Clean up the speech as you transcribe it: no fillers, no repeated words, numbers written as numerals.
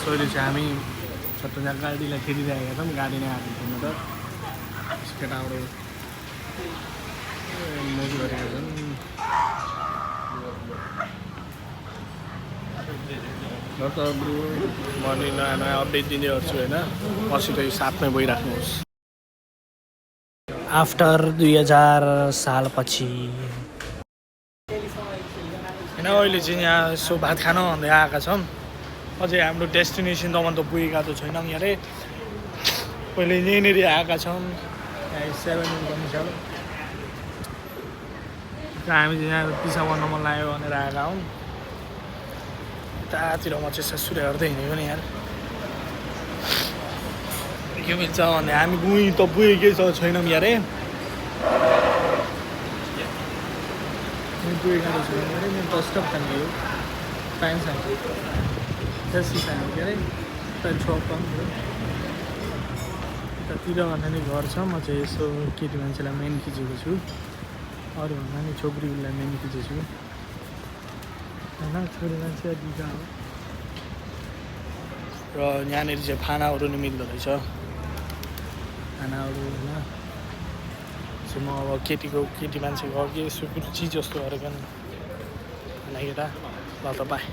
अहिले चाहिँ हामी सट्टै गाडीलाई खेलिरहेका छौँ गाडी नै आएको छैन त केटाहरू मौज गरेका छन् ल त ब्रो म नि नयाँ नयाँ अपडेट दिँदै गर्छु होइन पछि त साथमै भइराख्नुहोस् आफ्टर 2000 सालपछि होइन अहिले चाहिँ यहाँ यसो भात खान भन्दै आएका छौँ अझै हाम्रो डेस्टिनेसन त त पुगेका त छैनौँ यहाँ रे पहिले यहीँनिर आएका छौँ यहाँ 7 पनि छ हामी चाहिँ यहाँ पिसा गर्न मन लाग्यो भनेर आएका हौँ यतातिर म चाहिँ ससुरे हेर्दै हिँडेको नि यार के भन्छ भने हामी पुगेकै छैनौँ यहाँ रे पुगेका त छैनौँ अरे मेरो दस्टप खाने हो पाइन्छ जसी खाने के अरे छपमा यतातिर भन्दा नि घर छ म चाहिँ यसो केटी मान्छेलाई मेन खिचेको छु अरू भन्दा नि छोरीलाई मेन खिचेको छु होइन छोरी मान्छे दिदा हो र यहाँनिर चाहिँ खानाहरू नि मिल्दो रहेछ खानाहरू होइन चाहिँ म अब केटी मान्छेको अघि यसो रुचि जस्तो गरेको खाना केटा ल त बाई